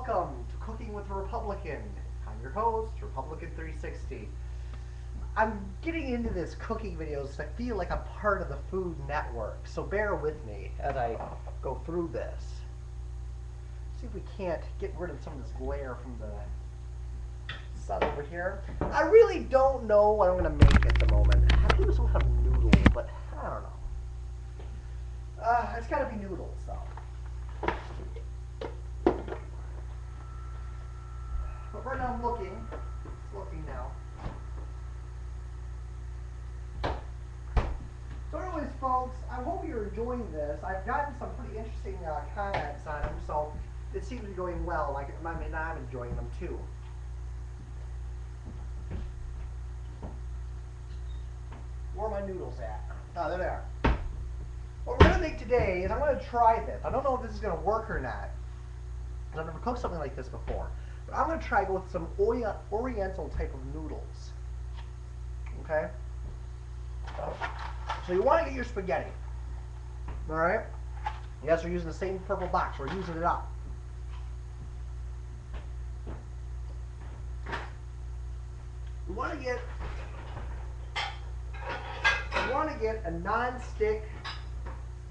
welcome to Cooking with a Republican. I'm your host, Republican360. I'm getting into this cooking videos. I feel like I'm part of the Food Network, so bear with me as I go through this. See if we can't get rid of some of this glare from the sun over here. I really don't know what I'm going to make at the moment. I think it was some kind of noodle, but I don't know. It's got to be noodles, though. But right now I'm looking. It's looking now. So anyways, folks, I hope you're enjoying this. I've gotten some pretty interesting comments on them, so it seems to be going well. I'm enjoying them too. Where are my noodles at? Oh, there they are. What we're going to make today is I'm going to try this. I don't know if this is going to work or not, because I've never cooked something like this before. But I'm going to try to go with some oriental type of noodles. Okay? So you want to get your spaghetti. Alright? Yes, we're using the same purple box. We're using it up. You want to get a non-stick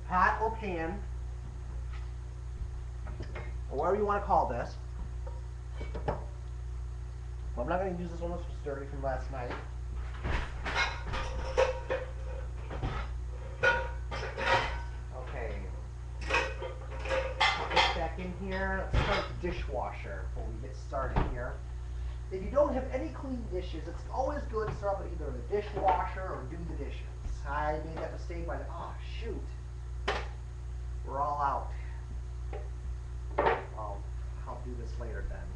pot or pan, or whatever you want to call this. Well, I'm not going to use this one. This was dirty from last night. Okay. Put this back in here. Let's start the dishwasher before we get started here. If you don't have any clean dishes, it's always good to start with either the dishwasher or do the dishes. I made that mistake by oh shoot. We're all out. I'll do this later then.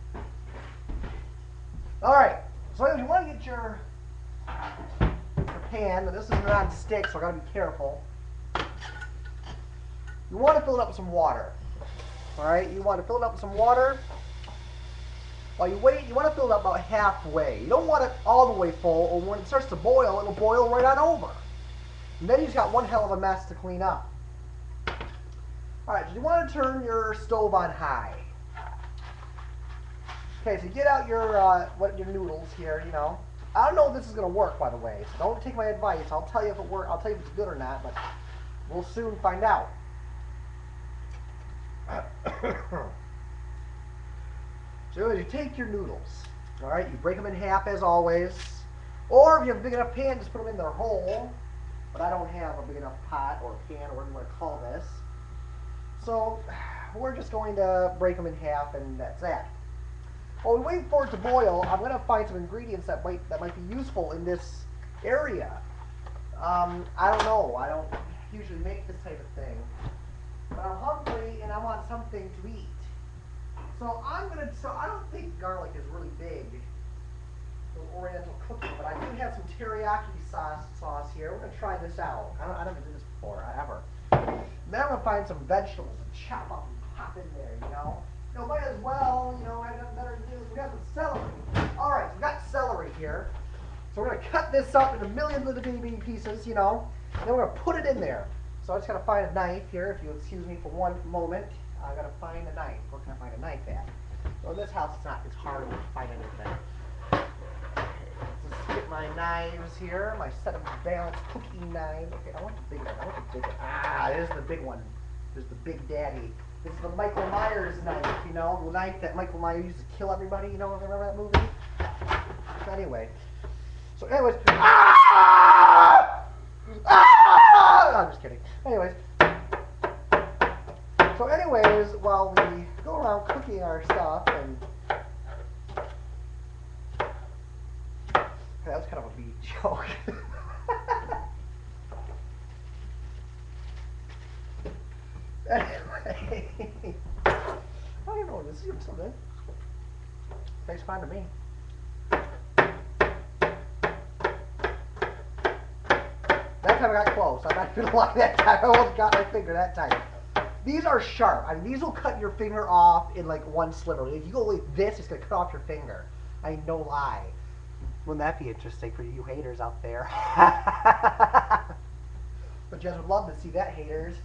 Alright, so if you want to get your pan, this is non-stick, so I gotta be careful. You want to fill it up with some water. Alright, you want to fill it up with some water. While you wait, you want to fill it up about halfway. You don't want it all the way full, or when it starts to boil, it'll boil right on over. And then you've got one hell of a mess to clean up. Alright, so you want to turn your stove on high. Okay, so you get out your noodles here, you know. I don't know if this is going to work, by the way, so don't take my advice. I'll tell you if it works. I'll tell you if it's good or not, but we'll soon find out. So you take your noodles, alright, you break them in half as always, or if you have a big enough pan, just put them in their whole, but I don't have a big enough pot or pan or whatever you want to call this, so we're just going to break them in half and that's that. While we wait for it to boil, I'm going to find some ingredients that might be useful in this area. I don't know, I don't usually make this type of thing, but I'm hungry and I want something to eat. So I don't think garlic is really big for Oriental cooking, but I do have some teriyaki sauce here. We're going to try this out. I never did this before, ever. Then I'm going to find some vegetables and chop up and pop in there, you know. You know, might as well, you know, I got better to do. We got some celery. Alright, so we got celery here. So we're going to cut this up into millions of little bitty pieces, you know. Then we're going to put it in there. So I just got to find a knife here, if you excuse me for one moment. I gotta find a knife. Where can I find a knife at? Well, in this house, it's hard to find anything. Okay, let's just get my knives here. My set of balanced cooking knives. Okay, I want the big one. There's the big one. There's the Big Daddy. This is the Michael Myers knife. You know, the knife that Michael Myers used to kill everybody. You know, remember that movie? So anyway. I'm just kidding. Anyways, while we go around cooking our stuff and okay, that was kind of a beat joke. Anyway, I don't know. This is something. Tastes fine to me. That time I got close. I'm not gonna lie. That time I almost got my finger that time. These are sharp. I mean, these will cut your finger off in like one sliver. If you go like this, it's going to cut off your finger. I mean, no lie. Wouldn't that be interesting for you haters out there? But you guys would love to see that, haters.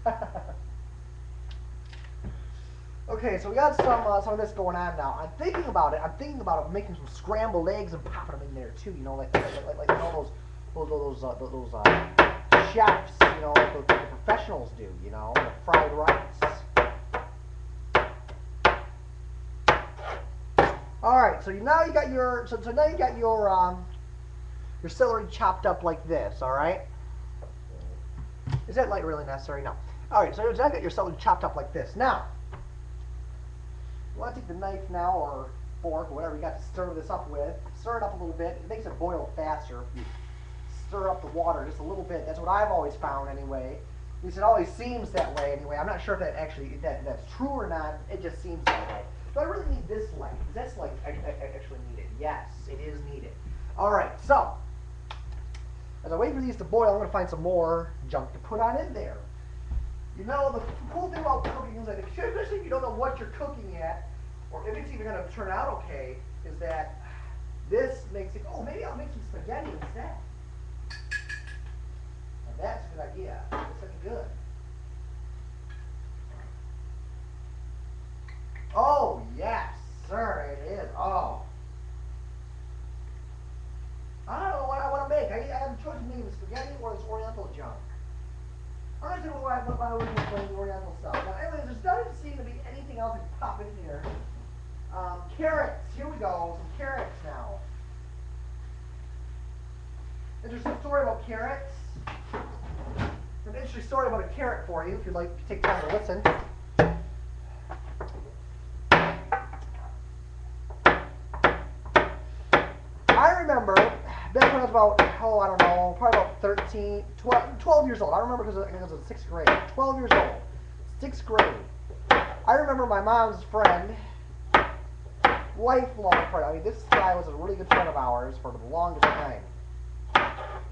Okay, so we got some of this going on now. I'm thinking about it. I'm thinking about making some scrambled eggs and popping them in there too. You know, like all those chefs. You know, like the professionals do. You know, the fried rice. All right, so now you got your now you got your celery chopped up like this. All right. Is that light really necessary? No. All right, so now you got your celery chopped up like this. Now. You want to take the knife now or fork or whatever you got to stir this up with. Stir it up a little bit. It makes it boil faster if you stir up the water just a little bit. That's what I've always found anyway. At least it always seems that way anyway. I'm not sure if that actually that's true or not. It just seems that way. Do I really need this light? Is this light actually needed? Yes, it is needed. All right, so as I wait for these to boil, I'm going to find some more junk to put on in there. You know, the cool thing about cooking is that especially if you don't know what you're cooking at, or if it's even going to turn out okay, is that this makes it, oh, maybe I'll make some spaghetti instead. And that's a good idea. It's looking good. Oh, yes, sir, it is. Oh. I don't know what I want to make. I have a choice of making spaghetti or this Oriental junk. I'm not sure what my original plan the Oriental stuff. Now, anyways, there doesn't seem to be anything else I can pop in here. Carrots. Here we go. Some carrots now. Interesting story about carrots. An interesting story about a carrot for you, if you'd like to take time to listen. I remember back when I was about, I don't know, probably about 13, 12 years old. I remember because I was in 6th grade. 12 years old. 6th grade. I remember my mom's friend, lifelong friend. I mean, this guy was a really good friend of ours for the longest time.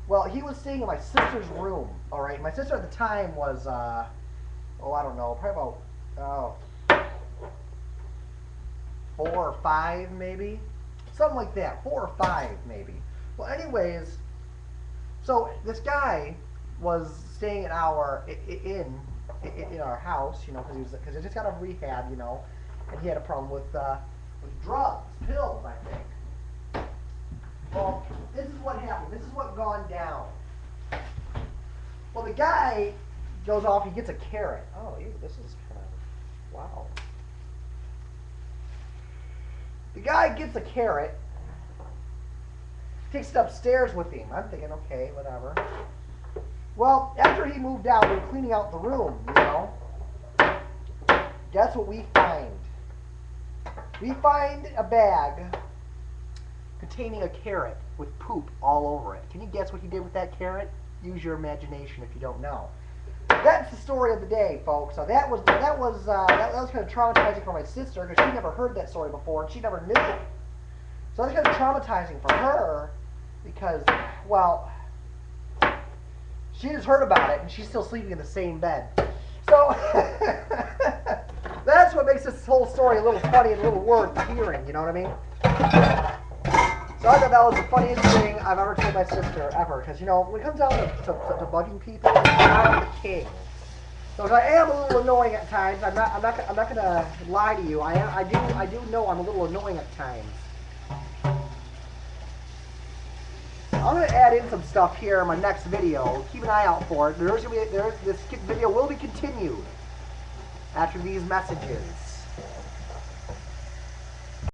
Well, he was staying in my sister's room, all right? My sister at the time was, I don't know, probably about, 4 or 5 maybe. Something like that, 4 or 5 maybe. Well, anyways, so this guy was staying in our house, you know, because he just got out of rehab, you know, and he had a problem with drugs, pills, I think. Well, this is what happened. This is what gone down. Well, the guy goes off. He gets a carrot. Oh, ew, this is kind of wow. The guy gets a carrot. Takes it upstairs with him. I'm thinking, okay, whatever. Well, after he moved out, we were cleaning out the room, you know. Guess what we find? We find a bag containing a carrot with poop all over it. Can you guess what he did with that carrot? Use your imagination if you don't know. That's the story of the day, folks. So that was kind of traumatizing for my sister because she never heard that story before and she never knew it. So that's kind of traumatizing for her because, well, she just heard about it and she's still sleeping in the same bed. So that's what makes this whole story a little funny and a little worth hearing. You know what I mean? So I thought that was the funniest thing I've ever told my sister ever. Because, you know, when it comes down to bugging people, I'm the king. So I am a little annoying at times. I'm not gonna lie to you. I do know I'm a little annoying at times. I'm gonna add in some stuff here in my next video. Keep an eye out for it. This video will be continued after these messages.